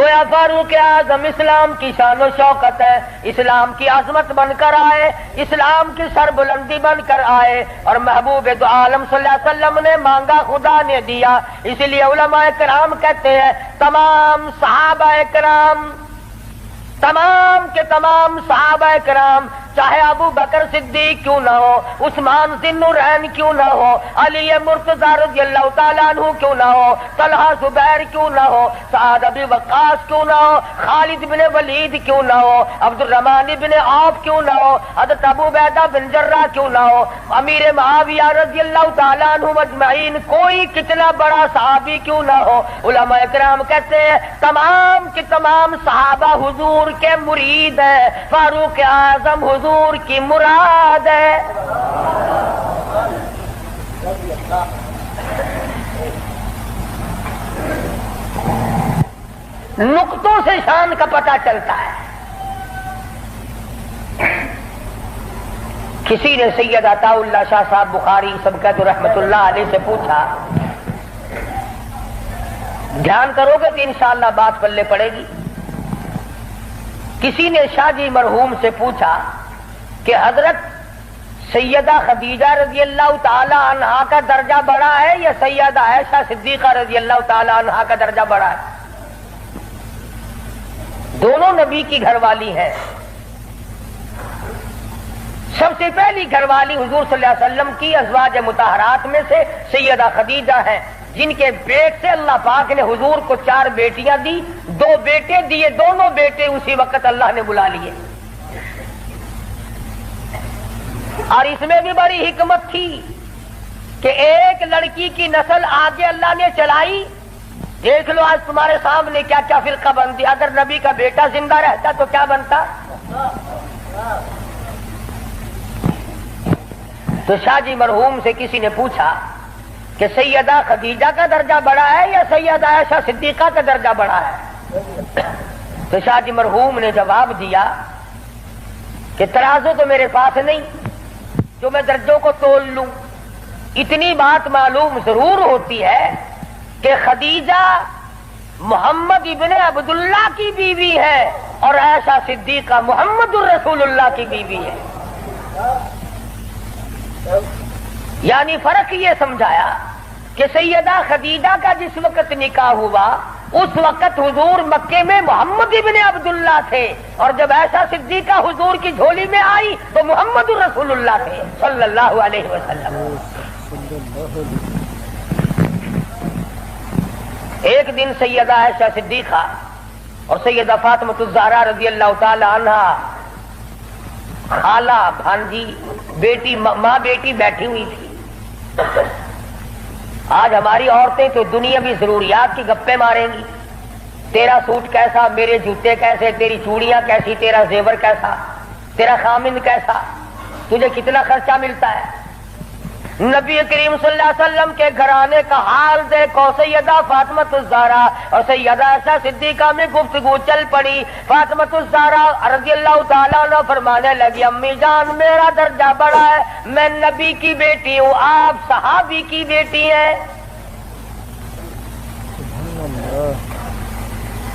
گویا فاروق اعظم اسلام کی شان و شوکت ہے، اسلام کی عظمت بن کر آئے، اسلام کی سربلندی بن کر آئے، اور محبوب دو عالم صلی اللہ علیہ وسلم نے مانگا خدا نے دیا۔ اس لیے علماء کرام کہتے ہیں تمام صحابہ کرام، تمام کے تمام صحابہ کرام، چاہے ابو بکر صدیق کیوں نہ ہو، عثمان ذی النورین کیوں نہ ہو، علی مرتضی رضی اللہ تعالیٰ عنہ کیوں نہ ہو، طلحہ زبیر کیوں نہ ہو، سعد بن وقاص کیوں نہ ہو، خالد بن ولید کیوں نہ ہو، عبد الرحمن بن عوف کیوں نہ ہو، حضرت ابو عبیدہ بن جراح کیوں نہ ہو، امیر معاویہ رضی اللہ تعالیٰ عنہ اجمعین، کوئی کتنا بڑا صحابی کیوں نہ ہو، علماء کرام کہتے ہیں تمام کے تمام صحابہ حضور کے مرید ہیں، فاروق اعظم حضور کی مراد ہے۔ نقطوں سے شان کا پتہ چلتا ہے۔ کسی نے سید عطا اللہ شاہ صاحب بخاری سبقت رحمت اللہ علیہ سے پوچھا، دھیان کرو گے تو انشاءاللہ بات پلے پڑے گی۔ کسی نے شاہ جی مرحوم سے پوچھا کہ حضرت سیدہ خدیجہ رضی اللہ تعالی عنہا کا درجہ بڑا ہے یا سیدہ عائشہ صدیقہ رضی اللہ تعالی عنہا کا درجہ بڑا ہے؟ دونوں نبی کی گھر والی ہیں۔ سب سے پہلی گھر والی حضور صلی اللہ علیہ وسلم کی ازواج مطہرات میں سے سیدہ خدیجہ ہیں، جن کے پیٹ سے اللہ پاک نے حضور کو 4 بیٹیاں دی، 2 بیٹے دیے، دونوں بیٹے اسی وقت اللہ نے بلا لیے۔ اور اس میں بھی بڑی حکمت تھی کہ ایک لڑکی کی نسل آگے اللہ نے چلائی۔ دیکھ لو آج تمہارے سامنے کیا کیا فرقہ بندی، اگر نبی کا بیٹا زندہ رہتا تو کیا بنتا؟ تو شاہ جی مرحوم سے کسی نے پوچھا کہ سیدہ خدیجہ کا درجہ بڑا ہے یا سیدہ عائشہ صدیقہ کا درجہ بڑا ہے؟ تو شاہ جی مرحوم نے جواب دیا کہ ترازو تو میرے پاس نہیں جو میں درجوں کو تول لوں، اتنی بات معلوم ضرور ہوتی ہے کہ خدیجہ محمد ابن عبداللہ کی بیوی ہے اور عائشہ صدیقہ محمد الرسول اللہ کی بیوی ہے۔ یعنی فرق یہ سمجھایا کہ سیدہ خدیجہ کا جس وقت نکاح ہوا اس وقت حضور مکے میں محمد ابن عبداللہ تھے، اور جب عائشہ صدیقہ حضور کی جھولی میں آئی تو محمد الرسول اللہ تھے صلی اللہ علیہ وسلم۔ ایک دن سیدہ عائشہ صدیقہ اور سیدہ فاطمہ الزہرا رضی اللہ تعالی عنہا، خالہ بھانجی بیٹی ماں بیٹی بیٹھی ہوئی تھی۔ آج ہماری عورتیں تو دنیاوی ضروریات کی گپیں ماریں گی، تیرا سوٹ کیسا، میرے جوتے کیسے، تیری چوڑیاں کیسی، تیرا زیور کیسا، تیرا خامند کیسا، تجھے کتنا خرچہ ملتا ہے۔ نبی کریم صلی اللہ علیہ وسلم کے گھرانے کا حال دیکھو، سیدہ فاطمہ الزہرا اور سیدہ عائشہ صدیقہ میں گفتگو چل پڑی۔ فاطمہ الزہرا رضی اللہ تعالیٰ عنہ فرمانے لگی، امی جان میرا درجہ بڑا ہے، میں نبی کی بیٹی ہوں، آپ صحابی کی بیٹی ہیں۔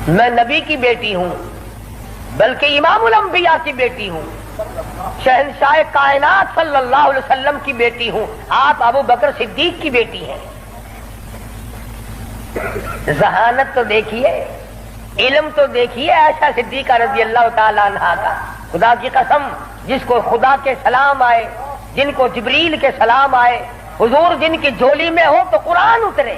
میں نبی کی بیٹی ہوں بلکہ امام الانبیاء کی بیٹی ہوں، شہنشاہ کائنات صلی اللہ علیہ وسلم کی بیٹی ہوں، آپ ابو بکر صدیق کی بیٹی ہیں۔ ذہانت تو دیکھیے، علم تو دیکھیے عائشہ صدیقہ رضی اللہ تعالی عنہا کا۔ خدا کی قسم، جس کو خدا کے سلام آئے، جن کو جبریل کے سلام آئے، حضور جن کی جھولی میں ہو تو قرآن اترے۔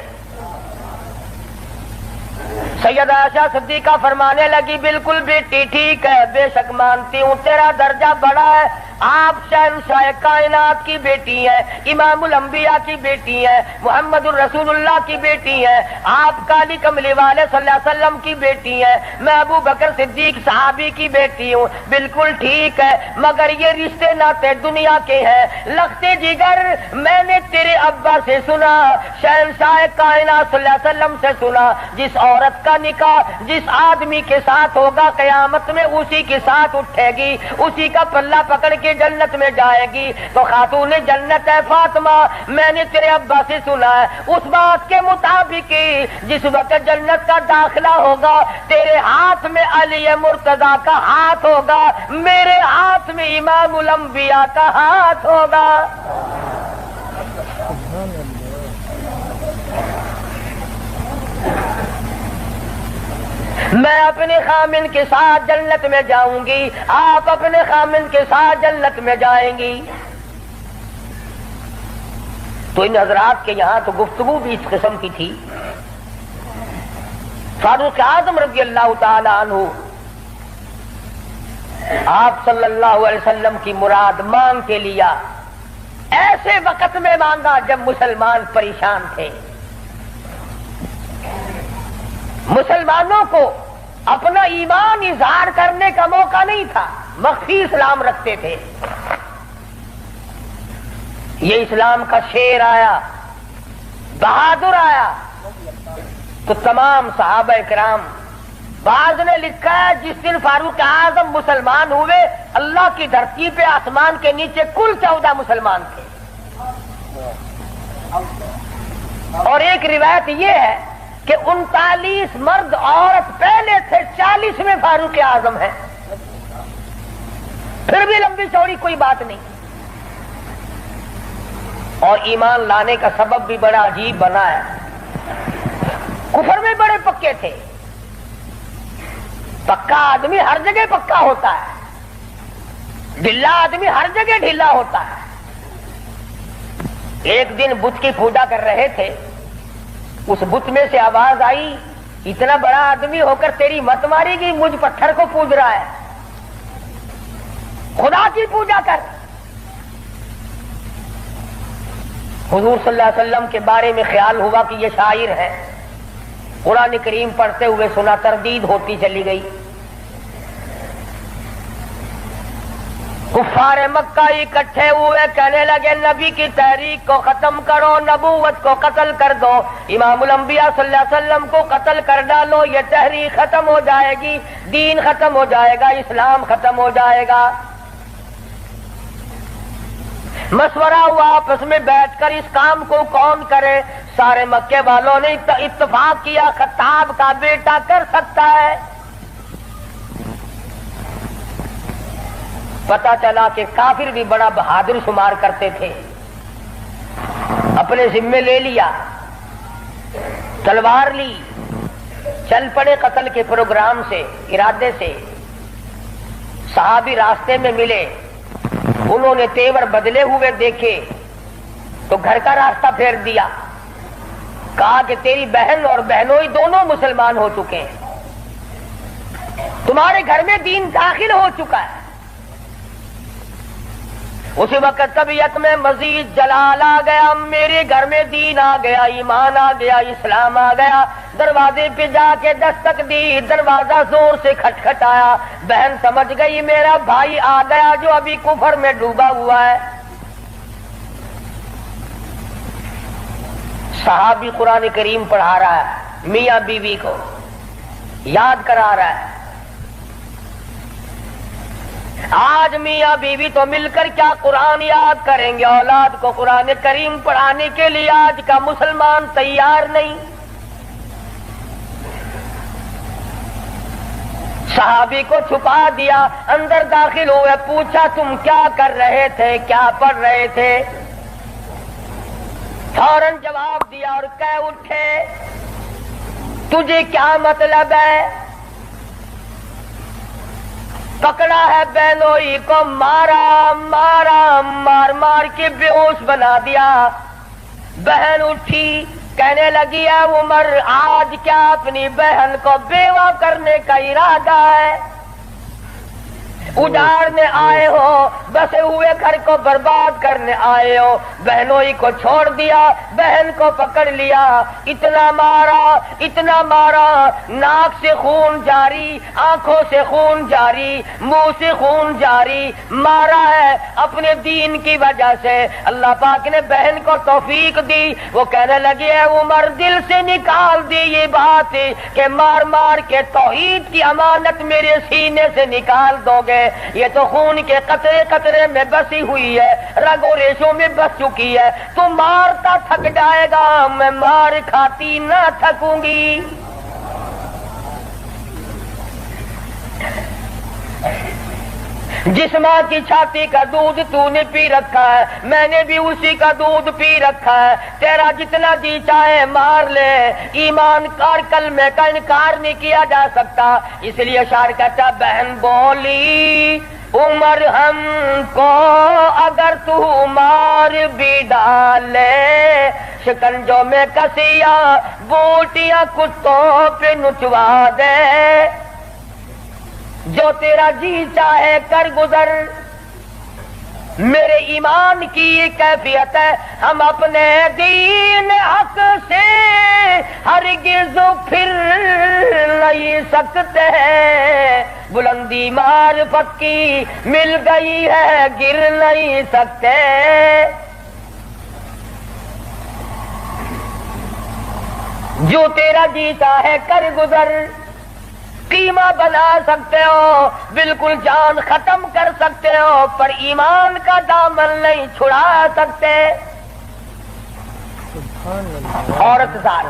سیدہ عائشہ صدیقہ فرمانے لگی، بالکل بیٹی ٹھیک ہے، بے شک مانتی ہوں تیرا درجہ بڑا ہے، آپ شہنشاہ کائنات کی بیٹی ہیں، امام الانبیاء کی بیٹی ہیں، محمد الرسول اللہ کی بیٹی ہیں، آپ کالی کملی والے صلی اللہ علیہ وسلم کی بیٹی ہیں، میں ابو بکر صدیق صحابی کی بیٹی ہوں، بالکل ٹھیک ہے، مگر یہ رشتے ناتے دنیا کے ہیں، لگتے جگر میں نے تیرے ابا سے سنا، شہنشاہ کائنات صلی اللہ علیہ وسلم سے سنا، جس عورت کا نکاح جس آدمی کے ساتھ ہوگا قیامت میں اسی کے ساتھ اٹھے گی، اسی کا پلہ پکڑ کے کی جنت میں جائے گی تو خاتون جنت ہے فاطمہ، میں نے تیرے ابا سے سنا ہے اس بات کے مطابق جس وقت جنت کا داخلہ ہوگا تیرے ہاتھ میں علی مرتضی کا ہاتھ ہوگا، میرے ہاتھ میں امام الانبیاء کا ہاتھ ہوگا۔ میں اپنے خامن کے ساتھ جنت میں جاؤں گی، آپ اپنے خامن کے ساتھ جنت میں جائیں گی۔ تو ان حضرات کے یہاں تو گفتگو بھی اس قسم کی تھی۔ فاروق اعظم رضی اللہ تعالی عنہ آپ صلی اللہ علیہ وسلم کی مراد مانگ کے لیا، ایسے وقت میں مانگا جب مسلمان پریشان تھے۔ مسلمانوں کو اپنا ایمان اظہار کرنے کا موقع نہیں تھا، مخفی اسلام رکھتے تھے۔ یہ اسلام کا شیر آیا، بہادر آیا تو تمام صحابہ کرام، بعض نے لکھا ہے جس دن فاروق اعظم مسلمان ہوئے اللہ کی دھرتی پہ آسمان کے نیچے کل 14 مسلمان تھے، اور ایک روایت یہ ہے کہ 39 مرد عورت پہلے تھے، 40 میں فاروق اعظم ہے۔ پھر بھی لمبی چوڑی کوئی بات نہیں، اور ایمان لانے کا سبب بھی بڑا عجیب بنا ہے۔ کفر میں بڑے پکے تھے، پکا آدمی ہر جگہ پکا ہوتا ہے، ڈھلا آدمی ہر جگہ ڈھیلا ہوتا ہے۔ ایک دن بت کی پوجا کر رہے تھے، اس بت میں سے آواز آئی، اتنا بڑا آدمی ہو کر تیری مت ماری گی، مجھ پتھر کو پوج رہا ہے، خدا کی پوجا کر۔ حضور صلی اللہ علیہ وسلم کے بارے میں خیال ہوا کہ یہ شاعر ہے، قرآن کریم پڑھتے ہوئے سنا، تردید ہوتی چلی گئی۔ کفار مکہ اکٹھے ہوئے، کہنے لگے نبی کی تحریک کو ختم کرو، نبوت کو قتل کر دو، امام الانبیاء صلی اللہ علیہ وسلم کو قتل کر ڈالو، یہ تحریک ختم ہو جائے گی، دین ختم ہو جائے گا، اسلام ختم ہو جائے گا۔ مشورہ ہوا آپس میں بیٹھ کر اس کام کو کون کرے۔ سارے مکے والوں نے اتفاق کیا خطاب کا بیٹا کر سکتا ہے۔ پتا چلا کہ کافر بھی بڑا بہادر شمار کرتے تھے، اپنے ذمے لے لیا، تلوار لی، چل پڑے قتل کے پروگرام سے، ارادے سے۔ صحابی راستے میں ملے، انہوں نے تیور بدلے ہوئے دیکھے تو گھر کا راستہ پھیر دیا، کہا کہ تیری بہن اور بہنوئی دونوں مسلمان ہو چکے ہیں، تمہارے گھر میں دین داخل ہو چکا ہے۔ اسی وقت طبیعت میں مزید جلال آ گیا، میرے گھر میں دین آ گیا، ایمان آ گیا، اسلام آ گیا۔ دروازے پہ جا کے دستک دی، دروازہ زور سے کھٹکھٹایا، بہن سمجھ گئی میرا بھائی آ گیا جو ابھی کفر میں ڈوبا ہوا ہے۔ صحابی قرآن کریم پڑھا رہا ہے، میاں بیوی کو یاد کرا رہا ہے۔ آج میاں بیوی تو مل کر کیا قرآن یاد کریں گے، اولاد کو قرآن کریم پڑھانے کے لیے آج کا مسلمان تیار نہیں۔ صحابی کو چھپا دیا، اندر داخل ہوئے، پوچھا تم کیا کر رہے تھے، کیا پڑھ رہے تھے؟ فوراً جواب دیا اور کہہ اٹھے تجھے کیا مطلب ہے؟ پکڑا ہے بہنوئی کو، مارا مارا، مار مار کے بے ہوش بنا دیا۔ بہن اٹھی، کہنے لگی ہے عمر آج کیا اپنی بہن کو بیوہ کرنے کا ارادہ ہے؟ اجاڑنے آئے ہو، بسے ہوئے گھر کو برباد کرنے آئے ہو۔ بہنوئی کو چھوڑ دیا، بہن کو پکڑ لیا، اتنا مارا اتنا مارا، ناک سے خون جاری، آنکھوں سے خون جاری، منہ سے خون جاری، مارا ہے اپنے دین کی وجہ سے۔ اللہ پاک نے بہن کو توفیق دی، وہ کہنے لگی ہے عمر دل سے نکال دی یہ بات کہ مار مار کے توحید کی امانت میرے سینے سے نکال دو گے گے. یہ تو خون کے قطرے قطرے میں بسی ہوئی ہے, رگ و ریشوں میں بس چکی ہے. تو مارتا تھک جائے گا, میں مار کھاتی نہ تھکوں گی. جس ماں کی چھاتی کا دودھ تو نے پی رکھا ہے, میں نے بھی اسی کا دودھ پی رکھا ہے. تیرا جتنا جی چاہے مار لے, ایمان اور کلمے کا انکار نہیں کیا جا سکتا. اس لیے شاعر کہتا بہن بولی عمر ہم کو اگر تو مار بھی ڈالے, شکنجوں میں کسیا بوٹیاں کتوں پہ نچوا دے. جو تیرا جی چاہے کر گزر. میرے ایمان کی یہ کیفیت ہے, ہم اپنے دین حق سے ہرگز پھر نہیں سکتے. بلندی معرفت کی مل گئی ہے, گر نہیں سکتے. جو تیرا جی چاہے کر گزر. قیمہ بنا سکتے ہو, بالکل جان ختم کر سکتے ہو, پر ایمان کا دامن نہیں چھڑا سکتے. عورت ذات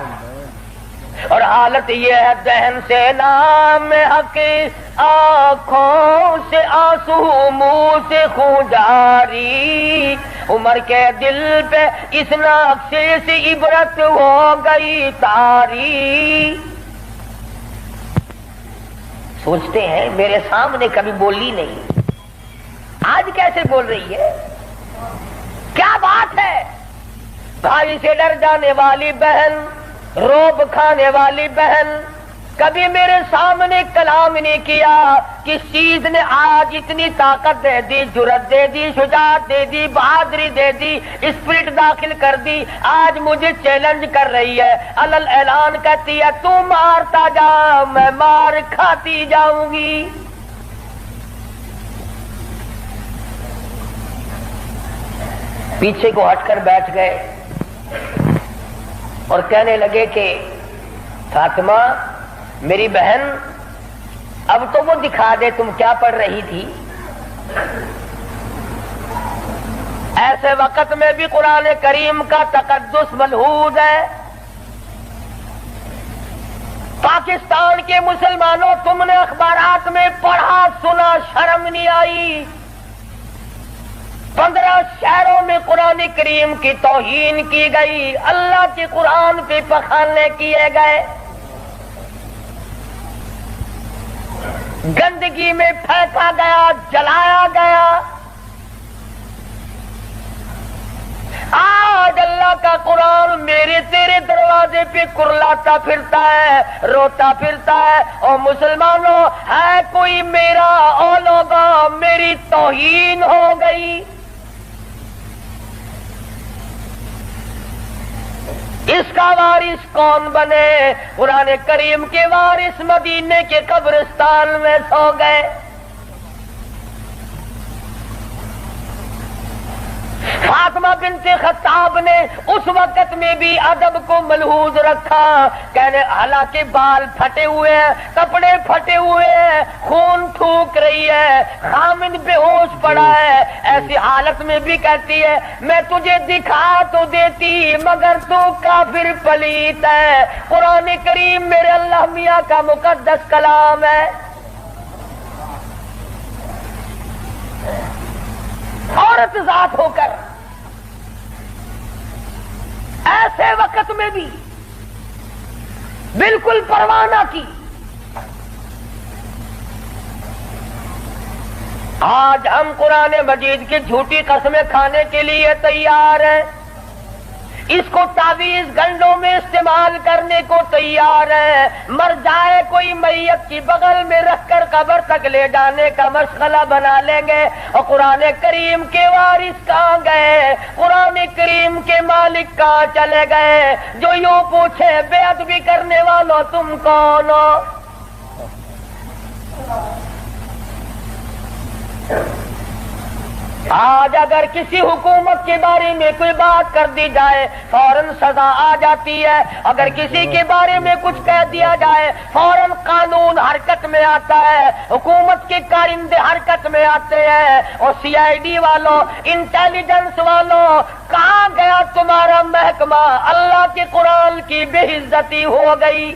اور حالت یہ ہے دہن سے نام حق, آنکھوں سے آنسو, منہ سے خون جاری. عمر کے دل پہ اس نقشے سے عبرت ہو گئی تاری. سوچتے ہیں میرے سامنے کبھی بولی نہیں, آج کیسے بول رہی ہے, کیا بات ہے. بھائی سے ڈر جانے والی بہن, روب کھانے والی بہن, کبھی میرے سامنے کلام نہیں کیا. کس چیز نے آج اتنی طاقت دے دی, جرأت دے دی, شجاعت دے دی, بہادری دے دی, اسپرٹ داخل کر دی. آج مجھے چیلنج کر رہی ہے, علل اعلان کہتی ہے تو مارتا جا, میں مار کھاتی جاؤں گی. پیچھے کو ہٹ کر بیٹھ گئے اور کہنے لگے کہ فاطمہ میری بہن, اب تو وہ دکھا دے تم کیا پڑھ رہی تھی. ایسے وقت میں بھی قرآن کریم کا تقدس ملحوظ ہے. پاکستان کے مسلمانوں, تم نے اخبارات میں پڑھا سنا, شرم نہیں آئی. 15 شہروں میں قرآن کریم کی توہین کی گئی, اللہ کے قرآن پہ پخانے کیے گئے, گندگی میں پھینکا گیا, جلایا گیا. آج اللہ کا قرآن میرے تیرے دروازے پہ کرلاتا پھرتا ہے, روتا پھرتا ہے. اور مسلمانوں, ہے کوئی میرا, او لوگوں میری توہین ہو گئی. اس کا وارث کون بنے؟ قرآن کریم کے وارث مدینے کے قبرستان میں سو گئے. فاطمہ بنت خطاب نے اس وقت میں بھی ادب کو ملحوظ رکھا. کہنے حالانکہ بال پھٹے ہوئے ہیں, کپڑے پھٹے ہوئے ہیں, خون تھوک رہی ہے, خامد بے ہوش پڑا ہے, ایسی حالت میں بھی کہتی ہے میں تجھے دکھا تو دیتی مگر تو کافر پلیت ہے. قرآن کریم میرے اللہ میاں کا مقدس کلام ہے. عورت ذات ہو کر ایسے وقت میں بھی بالکل پرواہ نہ کی. آج ہم قرآن مجید کی جھوٹی قسمیں کھانے کے لیے تیار ہیں, اس کو تعویذ گنڈوں میں استعمال کرنے کو تیار ہے. مر جائے کوئی میت کی بغل میں رکھ کر قبر تک لے جانے کا مشغلہ بنا لیں گے. اور قرآن کریم کے وارث کہاں گئے, قرآن کریم کے مالک کہاں چلے گئے, جو یوں پوچھے بے ادبی کرنے والوں تم کون ہو. آج اگر کسی حکومت کے بارے میں کوئی بات کر دی جائے فوراً سزا آ جاتی ہے, اگر کسی کے بارے میں کچھ کہہ دیا جائے فوراً قانون حرکت میں آتا ہے، حکومت کے کارندے حرکت میں آتے ہیں، اور CID والوں، انٹیلیجنس والوں، کہاں گیا تمہارا محکمہ؟ اللہ کے قرآن کی بے عزتی ہو گئی۔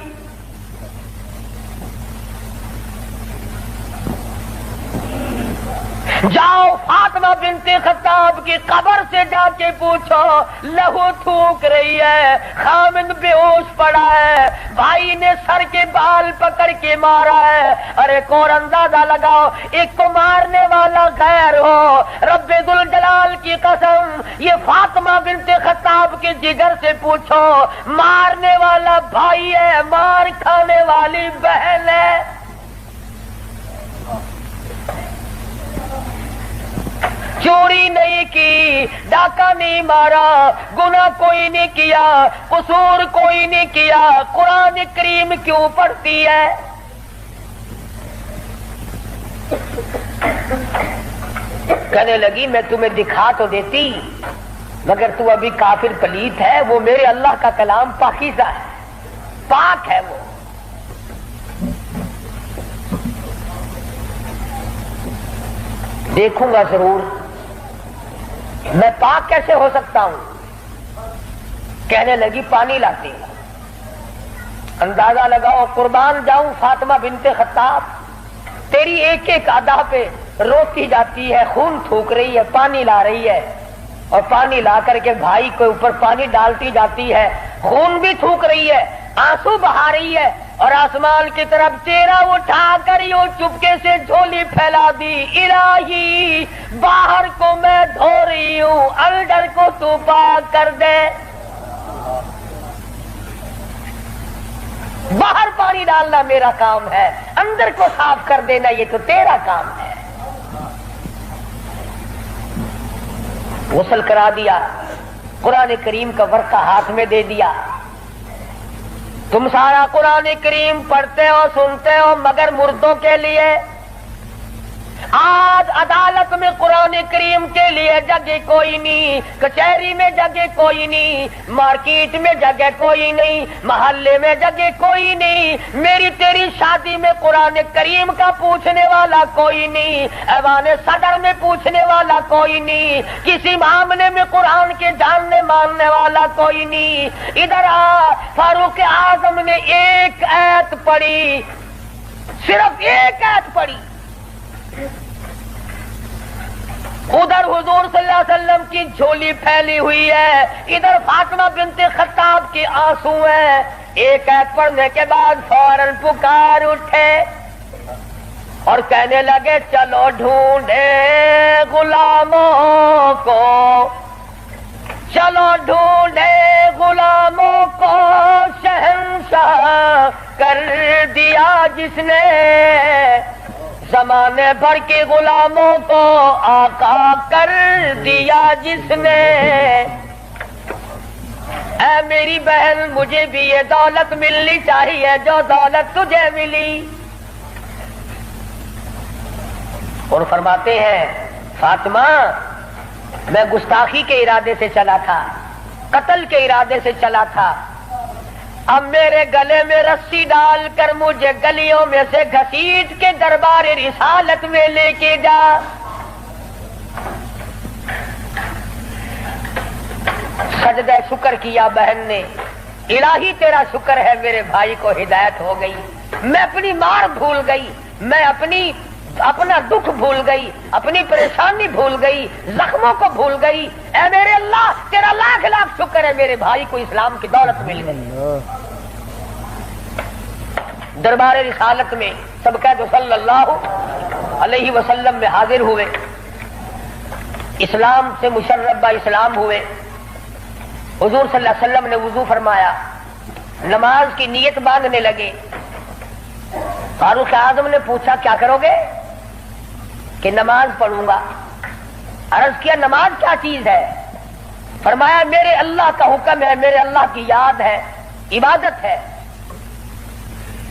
جاؤ فاطمہ بنت خطاب کی قبر سے جا کے پوچھو، لہو تھوک رہی ہے، خامد بے ہوش پڑا ہے، بھائی نے سر کے بال پکڑ کے مارا ہے۔ ارے کون اندازہ لگاؤ، ایک کو مارنے والا غیر ہو، رب ذوالجلال کی قسم یہ فاطمہ بنت خطاب کے جگر سے پوچھو، مارنے والا بھائی ہے، مار کھانے والی بہن ہے۔ چوری نہیں کی، ڈاکہ نہیں مارا، گناہ کوئی نہیں کیا، قصور کوئی نہیں کیا، قرآن کریم کیوں پڑھتی ہے؟ کہنے لگی میں تمہیں دکھا تو دیتی مگر تو ابھی کافر پلیت ہے، وہ میرے اللہ کا کلام پاکیزہ ہے، پاک ہے، وہ دیکھوں گا ضرور، میں پاک کیسے ہو سکتا ہوں؟ کہنے لگی پانی لاتی ہوں۔ اندازہ لگاؤ، قربان جاؤں فاطمہ بنت خطاب، تیری ایک ایک ادا پہ روتی جاتی ہے، خون تھوک رہی ہے، پانی لا رہی ہے، اور پانی لا کر کے بھائی کے اوپر پانی ڈالتی جاتی ہے، خون بھی تھوک رہی ہے، آنسو بہا رہی ہے، اور آسمان کی طرف چہرہ اٹھا کر یوں چپکے سے جھولی پھیلا دی، الہی باہر کو میں دھو رہی ہوں، اندر کو تو پاک کر دے۔ باہر پانی ڈالنا میرا کام ہے، اندر کو صاف کر دینا یہ تو تیرا کام ہے۔ غسل کرا دیا، قرآن کریم کا ورقہ ہاتھ میں دے دیا، تم سارا قرآن کریم پڑھتے ہو سنتے ہو مگر مردوں کے لیے، آج عدالت میں قرآن کریم کے لیے جگہ کوئی نہیں، کچہری میں جگہ کوئی نہیں، مارکیٹ میں جگہ کوئی نہیں، محلے میں جگہ کوئی نہیں، میری تیری شادی میں قرآن کریم کا پوچھنے والا کوئی نہیں، ایوان صدر میں پوچھنے والا کوئی نہیں، کسی معاملے میں قرآن کے جاننے ماننے والا کوئی نہیں۔ ادھر آ، فاروق اعظم نے ایک آیت پڑھی، صرف ایک آیت پڑھی، ادھر حضور صلی اللہ علیہ وسلم کی جھولی پھیلی ہوئی ہے، ادھر فاطمہ بنت خطاب کی آنسو ہیں، ایک آیت پڑھنے کے بعد فوراً پکار اٹھے اور کہنے لگے چلو ڈھونڈے غلاموں کو، چلو ڈھونڈے غلاموں کو، شہنشاہ کر دیا جس نے، زمانے بھر کے غلاموں کو آقا کر دیا جس نے۔ اے میری بہن مجھے بھی یہ دولت ملنی چاہیے جو دولت تجھے ملی۔ اور فرماتے ہیں فاطمہ میں گستاخی کے ارادے سے چلا تھا، قتل کے ارادے سے چلا تھا، اب میرے گلے میں رسی ڈال کر مجھے گلیوں میں سے گھسیٹ کے دربار رسالت میں لے کے جا۔ سجدہ شکر کیا بہن نے، الہی تیرا شکر ہے میرے بھائی کو ہدایت ہو گئی، میں اپنی مار بھول گئی، میں اپنا دکھ بھول گئی، اپنی پریشانی بھول گئی، زخموں کو بھول گئی، اے میرے اللہ تیرا لاکھ لاکھ شکر ہے میرے بھائی کو اسلام کی دولت مل گئی۔ دربار رسالت میں سب کہہ دو صلی اللہ علیہ وسلم میں حاضر ہوئے، اسلام سے مشرف با اسلام ہوئے، حضور صلی اللہ علیہ وسلم نے وضو فرمایا، نماز کی نیت باندھنے لگے، فاروق اعظم نے پوچھا کیا کرو گے؟ کہ نماز پڑھوں گا۔ عرض کیا نماز کیا چیز ہے؟ فرمایا میرے اللہ کا حکم ہے، میرے اللہ کی یاد ہے، عبادت ہے۔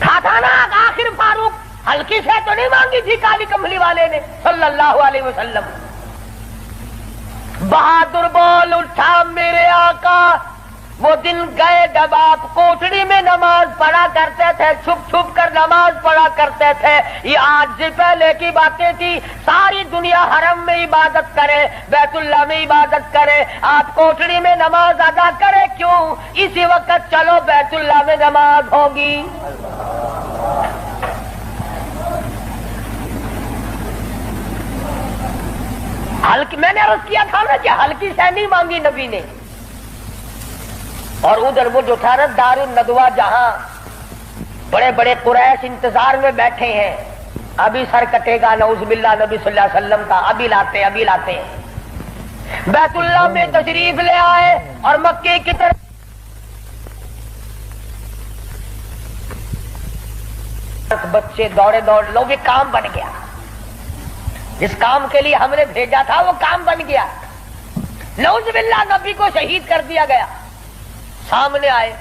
کھاتا نا آخر فاروق ہلکی سے تو نہیں مانگی تھی کالی کملی والے نے صلی اللہ علیہ وسلم۔ بہادر بول اٹھا میرے آقا وہ دن گئے جب آپ کوٹڑی میں نماز پڑھا کرتے تھے، چھپ چھپ کر نماز پڑھا کرتے تھے۔ یہ آج سے پہلے کی باتیں تھی۔ ساری دنیا حرم میں عبادت کرے، بیت اللہ میں عبادت کرے، آپ کوٹڑی میں نماز ادا کرے کیوں؟ اسی وقت چلو بیت اللہ میں نماز ہوگی۔ ہلکی، میں نے عرض کیا تھا نا کہ ہلکی سے نہیں مانگی نبی نے۔ اور ادھر وہ جو تھا نا دار الندوہ، جہاں بڑے بڑے قریش انتظار میں بیٹھے ہیں، ابھی سر کٹے گا نعوذ باللہ نبی صلی اللہ علیہ وسلم کا، ابھی لاتے ہیں۔ بیت اللہ میں تشریف لے آئے اور مکے کی طرف بچے دوڑے لو، یہ کام بن گیا۔ جس کام کے لیے ہم نے بھیجا تھا وہ کام بن گیا۔ نعوذ باللہ نبی کو شہید کر دیا گیا۔ سامنے آئے،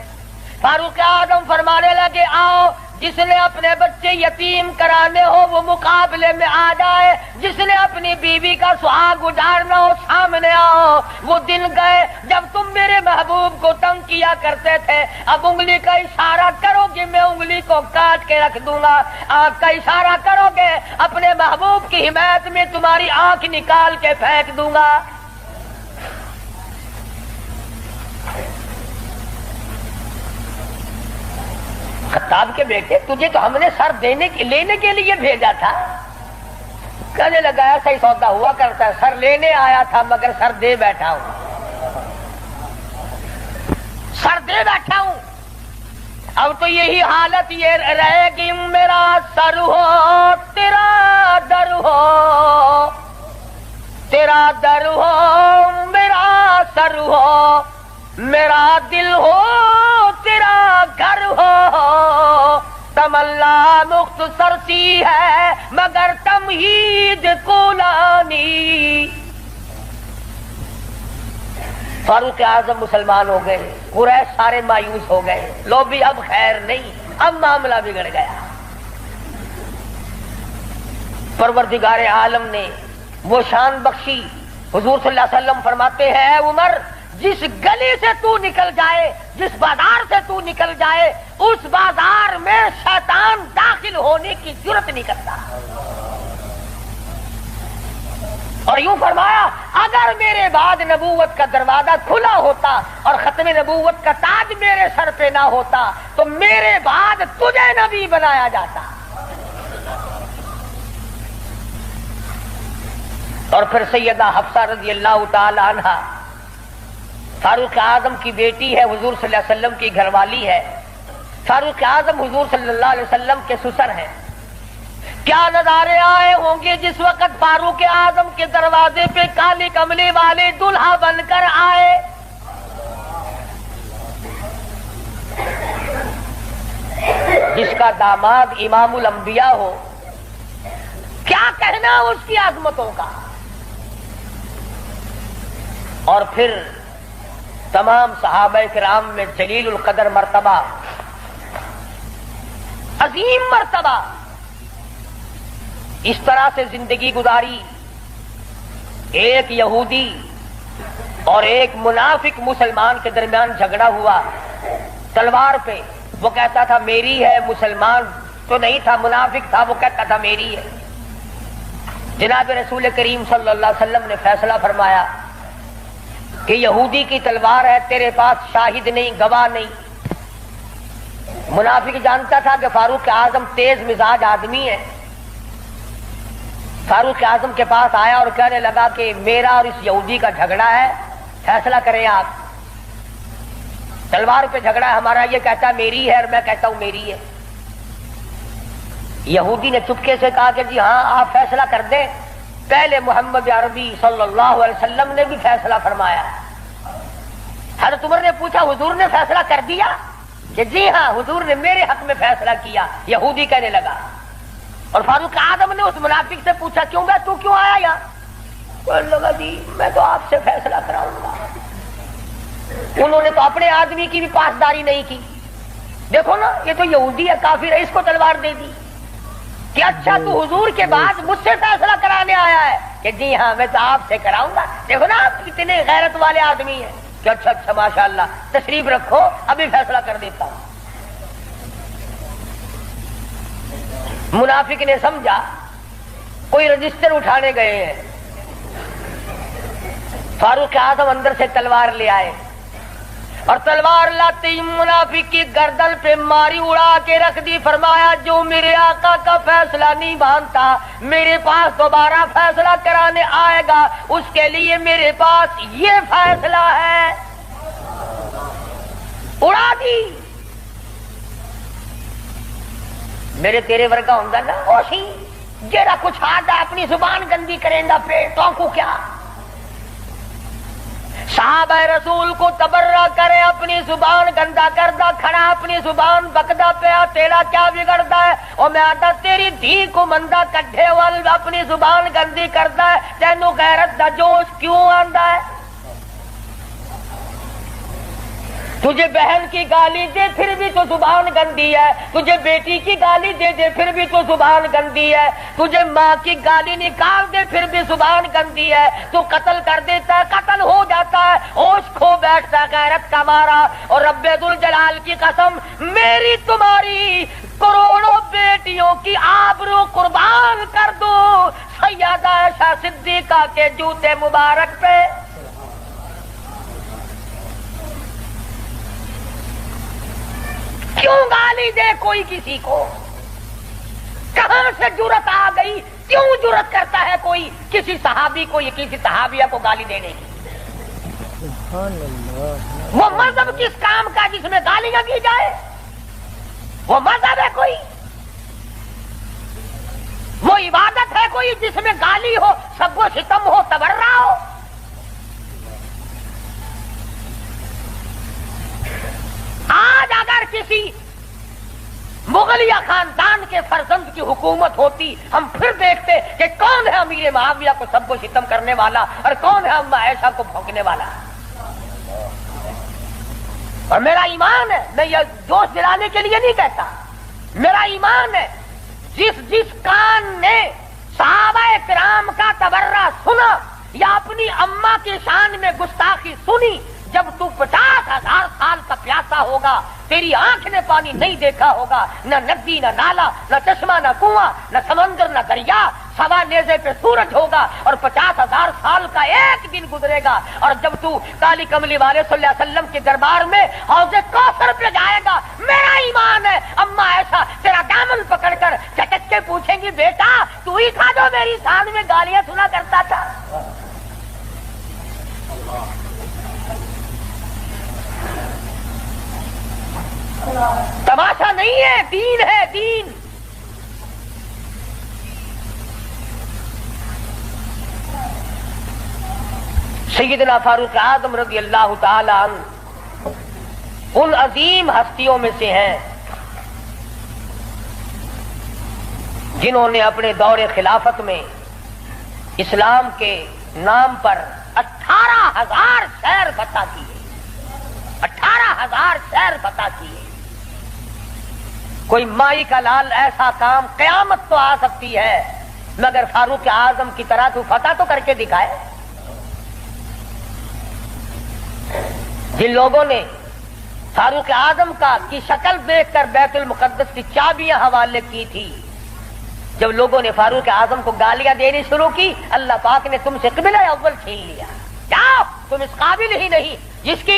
فاروق اعظم فرمانے لگے آؤ، جس نے اپنے بچے یتیم کرانے ہو وہ مقابلے میں آ جائے، جس نے اپنی بیوی کا سہاگ اجاڑنا ہو سامنے آؤ۔ وہ دن گئے جب تم میرے محبوب کو تنگ کیا کرتے تھے، اب انگلی کا اشارہ کرو گے میں انگلی کو کاٹ کے رکھ دوں گا، آنکھ کا اشارہ کرو گے اپنے محبوب کی حمایت میں تمہاری آنکھ نکال کے پھینک دوں گا۔ خطاب کے بیٹے، تجھے تو ہم نے سر لینے کے لیے بھیجا تھا۔ کہنے لگا ایسا ہی سودا ہوا کرتا ہے، سر لینے آیا تھا مگر سر دے بیٹھا ہوں، سر دے بیٹھا ہوں۔ اب تو یہی حالت یہ رہے گی، میرا سر ہو تیرا در ہو، تیرا در ہو میرا سر ہو، میرا دل ہو تیرا گھر ہو، تمنا مختصر سی ہے مگر تمہید کولانی۔ فاروق اعظم مسلمان ہو گئے، قریش سارے مایوس ہو گئے، لو بھی اب خیر نہیں، اب معاملہ بگڑ گیا۔ پروردگار عالم نے وہ شان بخشی، حضور صلی اللہ علیہ وسلم فرماتے ہیں اے عمر، جس گلی سے تو نکل جائے، جس بازار سے تو نکل جائے، اس بازار میں شیطان داخل ہونے کی جرات نہیں کرتا۔ اور یوں فرمایا اگر میرے بعد نبوت کا دروازہ کھلا ہوتا اور ختم نبوت کا تاج میرے سر پہ نہ ہوتا تو میرے بعد تجھے نبی بنایا جاتا۔ اور پھر سیدہ حفصہ رضی اللہ تعالی عنہا فاروق اعظم کی بیٹی ہے، حضور صلی اللہ علیہ وسلم کی گھر والی ہے۔ فاروق اعظم حضور صلی اللہ علیہ وسلم کے سسر ہیں۔ کیا نظارے آئے ہوں گے جس وقت فاروق اعظم کے دروازے پہ کالی کملی والے دلہا بن کر آئے۔ جس کا داماد امام الانبیاء ہو، کیا کہنا اس کی عظمتوں کا۔ اور پھر تمام صحابہ کرام میں جلیل القدر مرتبہ، عظیم مرتبہ، اس طرح سے زندگی گزاری۔ ایک یہودی اور ایک منافق مسلمان کے درمیان جھگڑا ہوا تلوار پہ، وہ کہتا تھا میری ہے، مسلمان تو نہیں تھا، منافق تھا، وہ کہتا تھا میری ہے۔ جناب رسول کریم صلی اللہ علیہ وسلم نے فیصلہ فرمایا کہ یہودی کی تلوار ہے، تیرے پاس شاہد نہیں، گواہ نہیں۔ منافق جانتا تھا کہ فاروق اعظم تیز مزاج آدمی ہے۔ فاروق اعظم کے پاس آیا اور کہنے لگا کہ میرا اور اس یہودی کا جھگڑا ہے، فیصلہ کریں آپ۔ تلوار پہ جھگڑا ہے ہمارا، یہ کہتا ہے میری ہے اور میں کہتا ہوں میری ہے۔ یہودی نے چپکے سے کہا کہ جی ہاں آپ فیصلہ کر دیں۔ پہلے محمد عربی صلی اللہ علیہ وسلم نے بھی فیصلہ فرمایا۔ حضرت عمر نے پوچھا حضور نے فیصلہ کر دیا؟ کہ جی ہاں حضور نے میرے حق میں فیصلہ کیا۔ یہودی کہنے لگا، اور فاروق اعظم نے اس منافق سے پوچھا کیوں گیا، تو کیوں آیا یہاں؟ کہنے لگا جی میں تو آپ سے فیصلہ کراؤں گا۔ انہوں نے تو اپنے آدمی کی بھی پاسداری نہیں کی۔ دیکھو نا یہ تو یہودی ہے، کافر ہے، اس کو تلوار دے دی کہ اچھا تو حضور کے بعد مجھ سے فیصلہ کرانے آیا ہے؟ کہ جی ہاں میں تو آپ سے کراؤں گا۔ دیکھو نا آپ کتنے غیرت والے آدمی ہیں۔ کہ اچھا اچھا ماشاءاللہ تشریف رکھو ابھی فیصلہ کر دیتا ہوں. منافق نے سمجھا کوئی رجسٹر اٹھانے گئے ہیں. فاروق اعظم اندر سے تلوار لے آئے اور تلوار لاتے ہی منافق کی گردن پہ ماری اڑا کے رکھ دی. فرمایا جو میرے آقا کا فیصلہ نہیں مانتا میرے پاس دوبارہ فیصلہ کرانے آئے گا اس کے لیے میرے پاس یہ فیصلہ ہے. اڑا دی. میرے تیرے ورگا ہوں نا اوشی جیڑا کچھ آدھا اپنی زبان گندی کریں گا پہ تو کو کیا. صحابہ رسول کو تبرہ کرے اپنی زبان گندا کردہ کھڑا اپنی زبان بکدا پیا تیرا کیا بگڑتا ہے. اور میں آتا تیری دھی کو مندہ کڈھے وال اپنی زبان گندی کرتا ہے تینوں غیرت دا جوش کیوں آندا ہے. تجھے بہن کی گالی دے پھر بھی تو زبان گندی ہے. تجھے بیٹی کی گالی دے دے پھر بھی تو زبان گندی ہے. تجھے ماں کی گالی نکال دے پھر بھی زبان گندی ہے. تو قتل کر دیتا ہے قتل ہو جاتا ہے ہوش کھو بیٹھتا ہے غیرت کا مارا. اور رب ذوالجلال کی قسم میری تمہاری کروڑوں بیٹیوں کی آبرو قربان کر دو سیدہ عائشہ صدیقہ کے جوتے مبارک پہ. کیوں گالی دے کوئی کسی کو؟ کہاں سے جرت آ گئی؟ کیوں جرت کرتا ہے کوئی کسی صحابی کو یا کسی صحابیہ کو گالی دینے کی؟ وہ مذہب کس کام کا جس میں گالیاں دی جائے؟ وہ مذہب ہے کوئی؟ وہ عبادت ہے کوئی جس میں گالی ہو سب کو ستم ہو تبرہ ہو؟ آج اگر کسی مغلیہ خاندان کے فرزند کی حکومت ہوتی ہم پھر دیکھتے کہ کون ہے امیر معاویہ کو سب کو ستم کرنے والا اور کون ہے اما عائشہ کو بھونکنے والا. اور میرا ایمان ہے میں یہ جوش دلانے کے لیے نہیں کہتا میرا ایمان ہے جس کان نے صحابہ کرام کا تبرہ سنا یا اپنی اما کی شان میں گستاخی سنی جب تو 50,000 سال کا پیاسا ہوگا تیری آنکھ نے پانی نہیں دیکھا ہوگا نہ ندی نہ نالا نہ چشمہ نہ کنواں نہ سمندر نہ دریا سوا نیزے پہ سورج ہوگا اور 50,000 سال کا ایک دن گزرے گا. اور جب تو کالی کملی والے صلی اللہ علیہ وسلم کے دربار میں حوض کوثر پہ جائے گا میرا ایمان ہے اما ایسا تیرا دامن پکڑ کر چٹک کے پوچھیں گی بیٹا تو ہی تھا جو میری سان میں گالیاں سنا کرتا تھا. تماشا نہیں ہے دین ہے دین. سیدنا فاروق اعظم رضی اللہ تعالی عنہ ان عظیم ہستیوں میں سے ہیں جنہوں نے اپنے دور خلافت میں اسلام کے نام پر 18,000 شہر فتح کیے. 18,000 شہر فتح کیے. کوئی مائی کا لال ایسا کام قیامت تو آ سکتی ہے مگر فاروق اعظم کی طرح تو فتح تو کر کے دکھائے. جن لوگوں نے فاروق اعظم کی شکل دیکھ کر بیت المقدس کی چابیاں حوالے کی تھی جب لوگوں نے فاروق اعظم کو گالیاں دینی شروع کی اللہ پاک نے تم سے قبلہ اول چھین لیا. جاؤ تم اس قابل ہی نہیں جس کے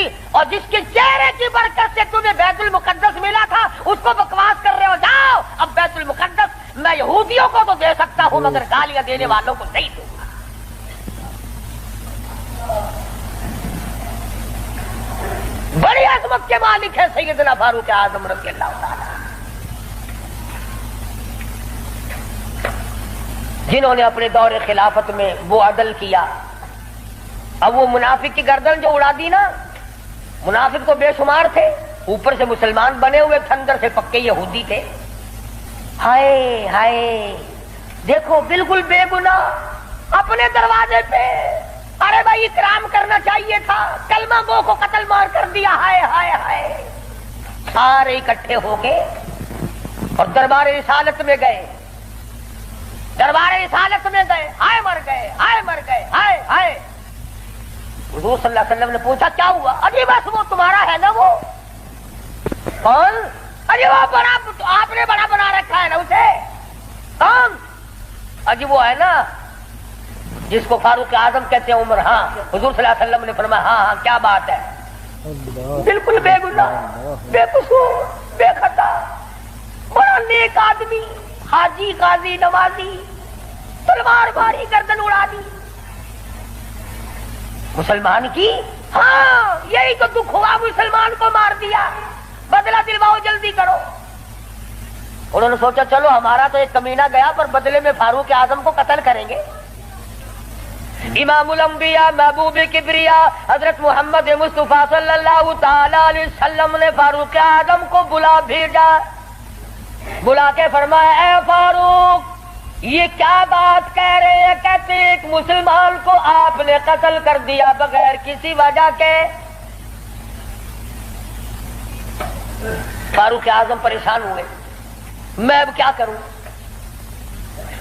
چہرے کی برکت سے تمہیں بیت المقدس ملا تھا اس کو بکواس کر رہے ہو. جاؤ اب بیت المقدس میں یہودیوں کو تو دے سکتا ہوں مگر گالیاں دینے والوں کو نہیں دوں گا. بڑی عظمت کے مالک ہے سیدنا فاروق اعظم رضی اللہ تعالی جنہوں نے اپنے دور خلافت میں وہ عدل کیا. اب وہ منافق کی گردن جو اڑا دی نا منافق تو بے شمار تھے اوپر سے مسلمان بنے ہوئے تھے اندر سے پکے یہودی تھے. ہائے ہائے دیکھو بالکل بے گناہ اپنے دروازے پہ. ارے بھائی اکرام کرنا چاہیے تھا کلمہ گو کو قتل مار کر دیا. ہائے ہائے ہائے سارے اکٹھے ہو گئے اور دربار رسالت میں گئے. دربار رسالت میں گئے. ہائے مر گئے ہائے مر گئے ہائے ہائے. حضور صلی اللہ علیہ وسلم نے پوچھا کیا ہوا؟ ارے بس وہ تمہارا ہے نا وہ کون؟ ارے وہ بڑا آپ نے بڑا بنا رکھا ہے نا اسے کون؟ اجی وہ ہے نا جس کو فاروق اعظم کہتے ہیں عمر. ہاں حضور صلی اللہ علیہ وسلم نے فرمایا ہاں ہاں کیا بات ہے, بالکل بے گناہ بے قصور بے خطا بڑا نیک آدمی, حاجی قاضی نمازی, تلوار باری گردن اڑا دی مسلمان کی. ہاں یہی تو دکھ ہوا, مسلمان کو مار دیا, بدلہ دلواؤ جلدی کرو. انہوں نے سوچا چلو ہمارا تو ایک کمینہ گیا پر بدلے میں فاروق اعظم کو قتل کریں گے. امام الانبیاء محبوب کبریا حضرت محمد مصطفیٰ صلی اللہ تعالی علیہ وسلم نے فاروق اعظم کو بلا بھیجا. بلا کے فرمایا اے فاروق یہ کیا بات کہہ رہے ہیں؟ کہتے ایک مسلمان کو آپ نے قتل کر دیا بغیر کسی وجہ کے. فاروق اعظم پریشان ہوئے, میں اب کیا کروں؟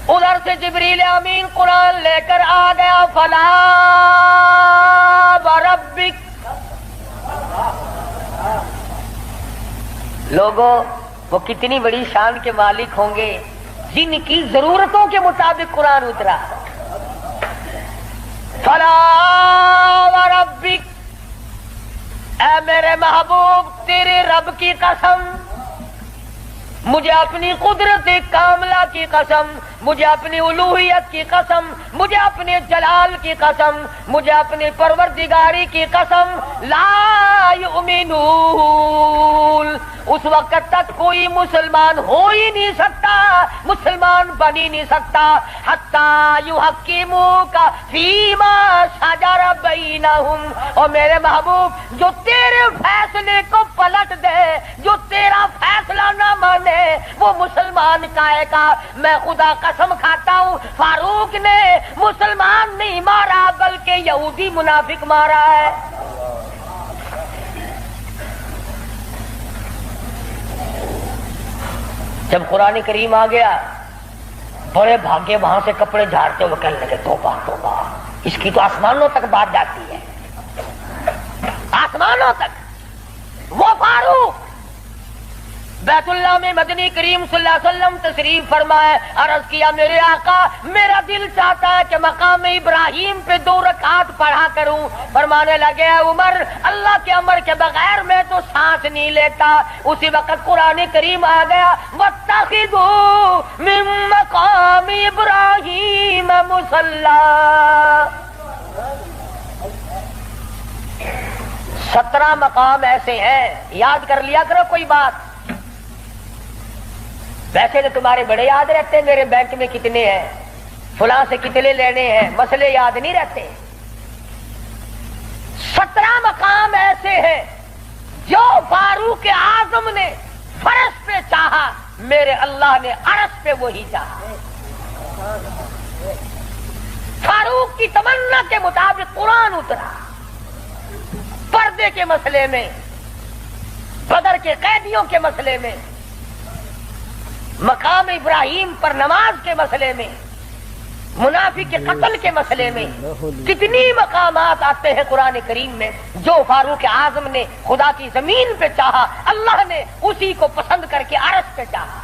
ادھر سے جبریل امین قرآن لے کر آ گیا. فلا وربک, لوگوں وہ کتنی بڑی شان کے مالک ہوں گے جن کی ضرورتوں کے مطابق قرآن اترا. فلا وربک, اے میرے محبوب تیرے رب کی قسم, مجھے اپنی قدرت کاملہ کی قسم, مجھے اپنی الوہیت کی قسم, مجھے اپنے جلال کی قسم, مجھے اپنی پروردگاری کی قسم, لا یؤمنون, اس وقت تک کوئی مسلمان ہو ہی نہیں سکتا, مسلمان بن ہی نہیں سکتا, حتی یحکموک فیما شجر بینہم. اور میرے محبوب جو تیرے فیصلے کو پلٹ دے, جو تیرا فیصلہ نہ مانے وہ مسلمان کہے گا. میں خدا قسم کھاتا ہوں فاروق نے مسلمان نہیں مارا بلکہ یہودی منافق مارا ہے. جب قرآن کریم آ گیا بڑے بھاگے وہاں سے کپڑے جھاڑتے ہوئے کہنے لگے توبہ توبہ, اس کی تو آسمانوں تک بات جاتی ہے, آسمانوں تک. وہ فاروق بیت اللہ میں مدنی کریم صلی اللہ علیہ وسلم تشریف فرمائے. عرض کیا میرے آقا میرا دل چاہتا ہے کہ مقام ابراہیم پہ 2 رکعت پڑھا کروں. فرمانے لگے عمر اللہ کے امر کے بغیر میں تو سانس نہیں لیتا. اسی وقت قرآن کریم آ گیا واتخذوا من مقام ابراہیم مصلی. 17 مقام ایسے ہیں, یاد کر لیا کرو کوئی بات. ویسے تو تمہارے بڑے یاد رہتے ہیں میرے بینک میں کتنے ہیں, فلاں سے کتنے لینے ہیں, مسئلے یاد نہیں رہتے. 17 مقام ایسے ہیں جو فاروق اعظم نے فرش پہ چاہا, میرے اللہ نے عرش پہ وہی چاہا. فاروق کی تمنا کے مطابق قرآن اترا. پردے کے مسئلے میں, بدر کے قیدیوں کے مسئلے میں, مقام ابراہیم پر نماز کے مسئلے میں, منافق کے قتل کے مسئلے میں, کتنی مقامات آتے ہیں قرآن کریم میں جو فاروق اعظم نے خدا کی زمین پہ چاہا, اللہ نے اسی کو پسند کر کے عرش پہ چاہا.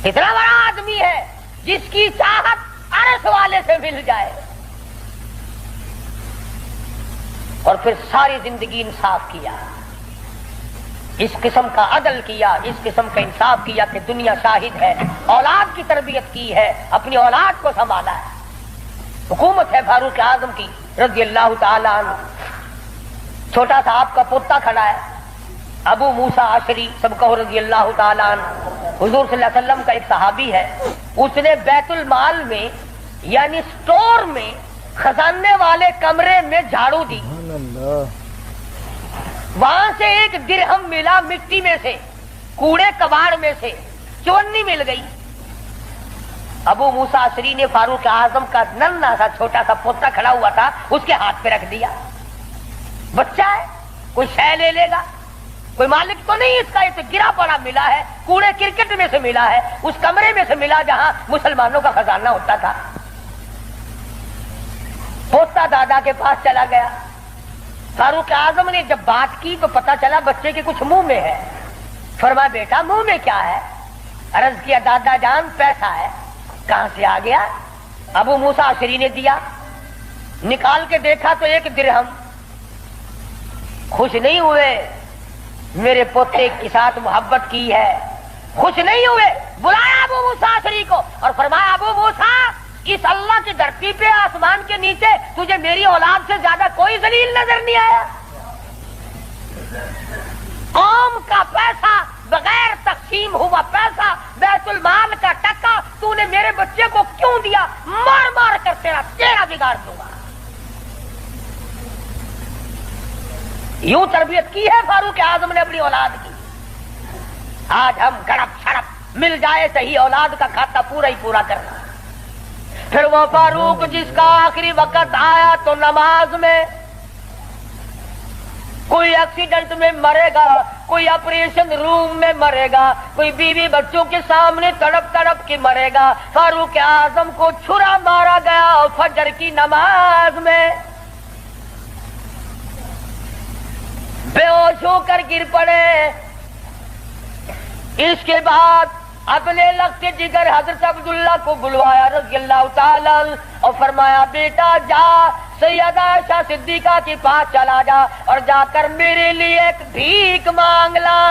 اتنا بڑا آدمی ہے جس کی چاہت عرش والے سے مل جائے. اور پھر ساری زندگی انصاف کیا, اس قسم کا عدل کیا, اس قسم کا انصاف کیا کہ دنیا شاہد ہے. اولاد کی تربیت کی ہے, اپنی اولاد کو سنبھالا ہے. حکومت ہے فاروق اعظم کی رضی اللہ تعالی عنہ. چھوٹا سا آپ کا پوتا کھڑا ہے ابو موسیٰ اشعری سب کہو رضی اللہ تعالی عنہ. حضور صلی اللہ علیہ وسلم کا ایک صحابی ہے, اس نے بیت المال میں یعنی سٹور میں خزانے والے کمرے میں جھاڑو دی. وہاں سے ایک درہم ملا مٹی میں سے, کوڑے کباڑ میں سے چونی مل گئی. ابو موسیٰ اشعری نے فاروق اعظم کا ننھا سا چھوٹا سا پوتا کھڑا ہوا تھا اس کے ہاتھ پہ رکھ دیا. بچہ ہے, کوئی شے لے لے گا, کوئی مالک تو نہیں اس کا, یہ تو گرا پڑا ملا ہے, کوڑے کرکٹ میں سے ملا ہے, اس کمرے میں سے ملا جہاں مسلمانوں کا خزانہ ہوتا تھا. پوتا دوڑتا دادا کے پاس چلا گیا. فاروق اعظم نے جب بات کی تو پتا چلا بچے کے کچھ منہ میں ہے. فرمایا بیٹا منہ میں کیا ہے؟ عرض کیا دادا جان پیسہ ہے. کہاں سے آ گیا؟ ابو موسیٰ اشعری نے دیا. نکال کے دیکھا تو 1 درہم. خوش نہیں ہوئے؟ میرے پوتے کے ساتھ محبت کی ہے. خوش نہیں ہوئے؟ بلایا ابو موسیٰ اشعری کو اور فرمایا ابو موسیٰ اس اللہ کی دھرتی پہ آسمان کے نیچے تجھے میری اولاد سے زیادہ کوئی ذلیل نظر نہیں آیا؟ قوم کا پیسہ بغیر تقسیم ہوا پیسہ بیت المال کا ٹکا تو نے میرے بچے کو کیوں دیا؟ مار مار کر تیرا بگاڑ دوں گا. یوں تربیت کی ہے فاروق اعظم نے اپنی اولاد کی. آج ہم گڑپ چھڑپ مل جائے صحیح اولاد کا کھاتا پورا ہی پورا کرنا. پھر وہ فاروق جس کا آخری وقت آیا تو نماز میں کوئی ایکسیڈنٹ میں مرے گا, کوئی آپریشن روم میں مرے گا, کوئی بیوی بچوں کے سامنے تڑپ تڑپ کے مرے گا. فاروق اعظم کو چھرا مارا گیا فجر کی نماز میں. بے ہوش ہو کر گر پڑے. اس کے بعد اپنے لخت جگر حضرت عبداللہ کو بلوایا رضی اللہ تعالیٰ اور فرمایا بیٹا جا سیدہ عائشہ صدیقہ کے پاس چلا جا اور جا کر میرے لیے ایک بھیک مانگ لا.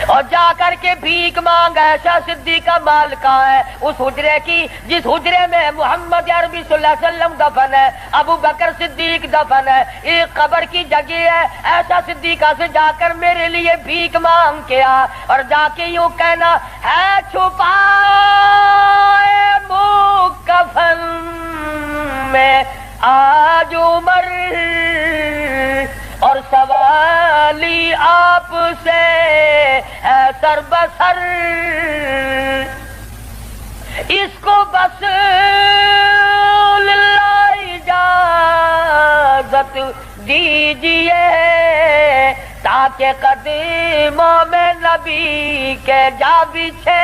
اور جا کر کے بھیک مانگ. عائشہ صدیقہ مال کہاں ہے؟ اس حجرے کی جس حجرے میں محمد عربی صلی اللہ علیہ وسلم دفن ہے, ابو بکر صدیق دفن ہے, ایک قبر کی جگہ ہے. عائشہ صدیقہ سے جا کر میرے لیے بھیک مانگ کے آ اور جا کے یوں کہنا ہے چھپائے کفن میں آج عمر اور سوالی آپ سے ہے سر بسر. اس کو بس للہ اجازت دیجئے تاکہ قدموں میں نبی کے جا بچھے.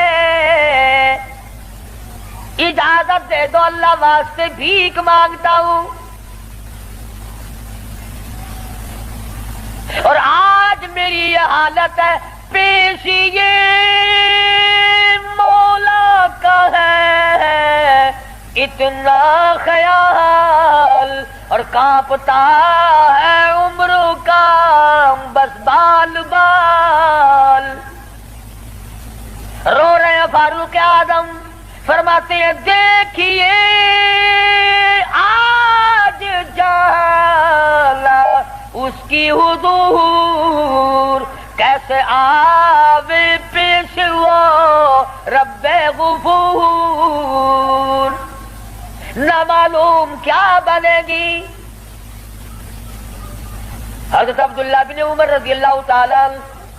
اجازت دے دو اللہ واسطے بھیک مانگتا ہوں. اور آج میری یہ حالت ہے پیش یہ مولا کا ہے اتنا خیال اور کانپتا ہے عمر کا بس بال بال. رو رہے ہیں فاروق اعظم. فرماتے ہیں دیکھیے آج جالا اس کی حضور کیسے آوے پیش وہ رب غفور. نہ معلوم کیا بنے گی. حضرت عبداللہ بن عمر رضی اللہ تعالیٰ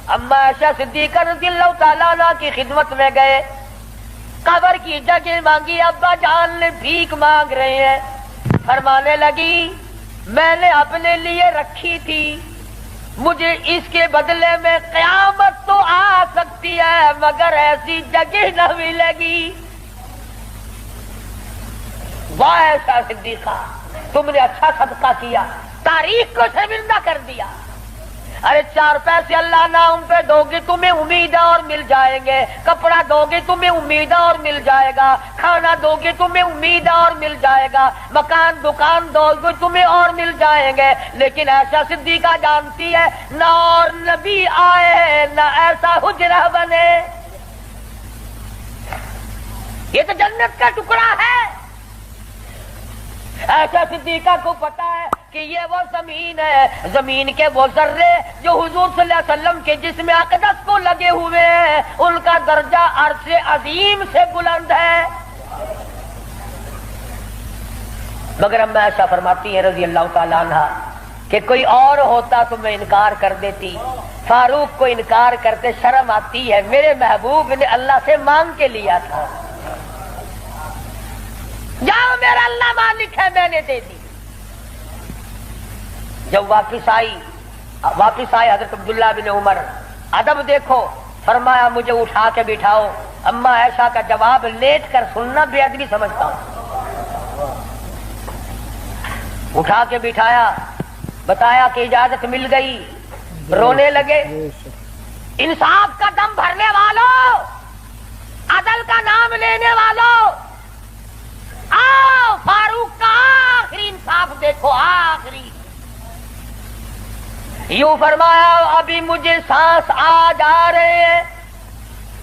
اما عائشہ صدیقہ رضی اللہ تعالیٰ عنہ کی خدمت میں گئے. قبر کی جگہ مانگی. ابا جان نے بھیک مانگ رہے ہیں. فرمانے لگی میں نے اپنے لیے رکھی تھی, مجھے اس کے بدلے میں قیامت تو آ سکتی ہے مگر ایسی جگہ نہ ملے گی. واہ عائشہ صدیقہ تم نے اچھا صدقہ کیا, تاریخ کو شرمندہ کر دیا. ارے 4 پیسے اللہ نہ ان پہ دو گے تمہیں امید اور مل جائیں گے, کپڑا دو گے تمہیں امید اور مل جائے گا, کھانا دو گے تمہیں امید اور مل جائے گا, مکان دکان دو گے تمہیں اور مل جائیں گے. لیکن عائشہ صدیقہ جانتی ہے نہ اور نبی آئے نہ ایسا حجرہ بنے. یہ تو جنت کا ٹکڑا ہے. عائشہ صدیقہ کو پتا ہے کہ یہ وہ زمین ہے, زمین کے وہ ذرے جو حضور صلی اللہ علیہ وسلم کے جسم اقدس کو لگے ہوئے ہیں ان کا درجہ عرش عظیم سے بلند ہے. مگر ام عائشہ فرماتی ہے رضی اللہ تعالیٰ عنہ کہ کوئی اور ہوتا تو میں انکار کر دیتی. فاروق کو انکار کرتے شرم آتی ہے. میرے محبوب نے اللہ سے مانگ کے لیا تھا. جاؤ میرا اللہ مالک ہے میں نے دے دی. جب واپس آئے حضرت عبداللہ بن عمر, ادب دیکھو, فرمایا مجھے اٹھا کے بٹھاؤ. اما عائشہ کا جواب لیٹ کر سننا بے ادبی سمجھتا ہوں. اٹھا کے بٹھایا، بتایا کہ اجازت مل گئی، رونے لگے۔ انصاف کا دم بھرنے والوں، عدل کا نام لینے والوں، آؤ فاروق کا آخری انصاف دیکھو، آخری۔ یوں فرمایا ابھی مجھے سانس آ جا رہے ہیں،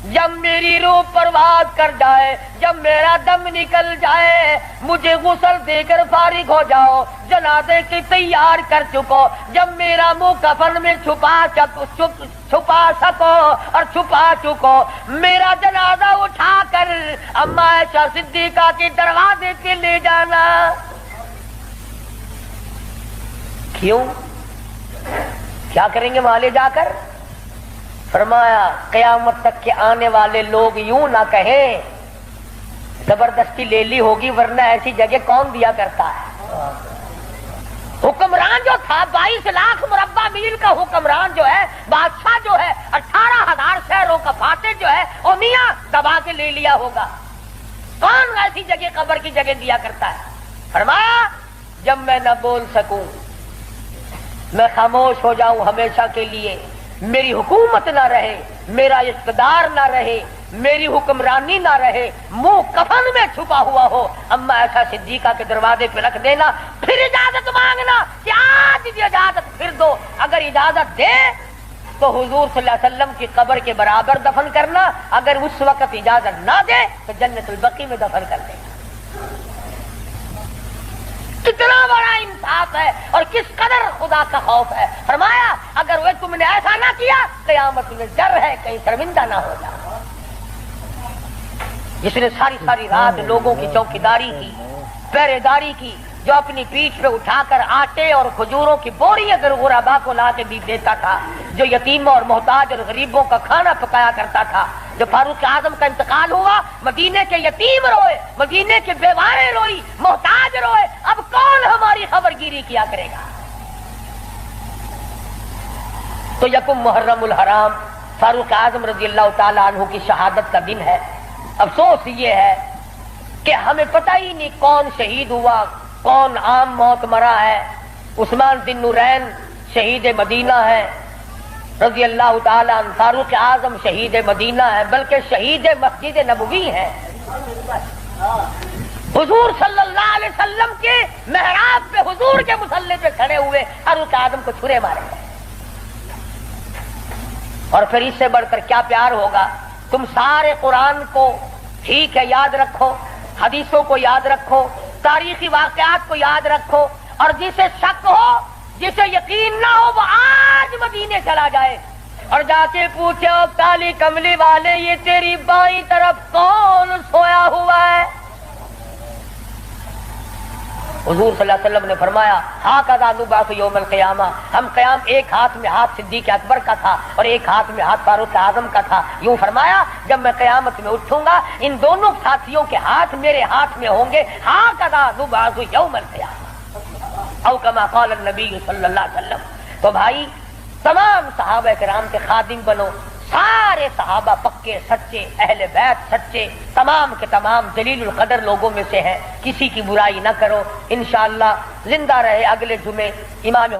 جب میری روح پرواز کر جائے، جب میرا دم نکل جائے، مجھے غسل دے کر فارغ ہو جاؤ، جنازے کی تیار کر چکو، جب میرا منہ کفن میں چھپا سکو اور چھپا چکو، میرا جنازہ اٹھا کر اماں عائشہ صدیقہ کے دروازے سے لے جانا۔ کیوں؟ کیا کریں گے وہاں لے جا کر؟ فرمایا قیامت تک کے آنے والے لوگ یوں نہ کہیں زبردستی لے لی ہوگی، ورنہ ایسی جگہ کون دیا کرتا ہے۔ حکمران جو تھا 22 لاکھ مربع میل کا حکمران جو ہے، بادشاہ جو ہے، 18,000 شہروں کا فاتح جو ہے، وہ میاں دبا کے لے لیا ہوگا، کون ایسی جگہ قبر کی جگہ دیا کرتا ہے؟ فرمایا جب میں نہ بول سکوں، میں خاموش ہو جاؤں ہمیشہ کے لیے، میری حکومت نہ رہے، میرا اقتدار نہ رہے، میری حکمرانی نہ رہے، منہ کفن میں چھپا ہوا ہو، اماں عائشہ صدیقہ کے دروازے پہ رکھ دینا، پھر اجازت مانگنا کہ آج بھی اجازت پھر دو، اگر اجازت دے تو حضور صلی اللہ علیہ وسلم کی قبر کے برابر دفن کرنا، اگر اس وقت اجازت نہ دے تو جنت البقیع میں دفن کر دینا۔ کتنا بڑا انصاف ہے اور کس قدر خدا کا خوف ہے۔ فرمایا اگر وہ تم نے ایسا نہ کیا، قیامت میں ڈر ہے کہیں شرمندہ نہ ہو جاؤ۔ جس نے ساری رات لوگوں کی چوکیداری کی، پہرے داری کی، جو اپنی پیٹھ پہ اٹھا کر آٹے اور کھجوروں کی بوری اگر غربا کو لا کے بھی دیتا تھا، جو یتیموں اور محتاج اور غریبوں کا کھانا پکایا کرتا تھا، جو فاروق اعظم کا انتقال ہوا، مدینے کے یتیم روئے، مدینے کے بیوائیں روئی، محتاج روئے، اب کون ہماری خبر گیری کیا کرے گا؟ تو یکم محرم الحرام فاروق اعظم رضی اللہ تعالی عنہ کی شہادت کا دن ہے۔ افسوس یہ ہے کہ ہمیں پتہ ہی نہیں کون شہید ہوا، کون عام موت مرا ہے۔ عثمان بن نورین شہید مدینہ ہے رضی اللہ تعالی عنہ، فاروق اعظم شہید مدینہ ہے، بلکہ شہید مسجد نبوی ہے۔ حضور صلی اللہ علیہ وسلم کے محراب پہ، حضور کے مصلی پہ کھڑے ہوئے فاروق اعظم کو چھرے مارے گئے۔ اور پھر اس سے بڑھ کر کیا پیار ہوگا؟ تم سارے قرآن کو ٹھیک ہے یاد رکھو، حدیثوں کو یاد رکھو، تاریخی واقعات کو یاد رکھو، اور جسے شک ہو، جسے یقین نہ ہو، وہ آج مدینے چلا جائے اور جا کے پوچھے کالی کملی والے یہ تیری بائیں طرف کون سویا ہوا ہے؟ حضور صلی اللہ علیہ وسلم نے فرمایا ہاکذا نبعث یوم القیامہ، ہم قیام ایک ہاتھ میں ہاتھ صدیق اکبر کا تھا اور ایک ہاتھ میں ہاتھ فاروق اعظم کا تھا۔ یوں فرمایا جب میں قیامت میں اٹھوں گا ان دونوں ساتھیوں کے ہاتھ میرے ہاتھ میں ہوں گے، ہاکذا نبعث یوم القیامہ او کما قال النبی صلی اللہ علیہ وسلم۔ تو بھائی تمام صحابہ کرام کے خادم بنو، سارے صحابہ پکے سچے، اہل بیت سچے، تمام کے تمام جلیل القدر لوگوں میں سے ہیں، کسی کی برائی نہ کرو۔ انشاءاللہ زندہ رہے اگلے جمعے امام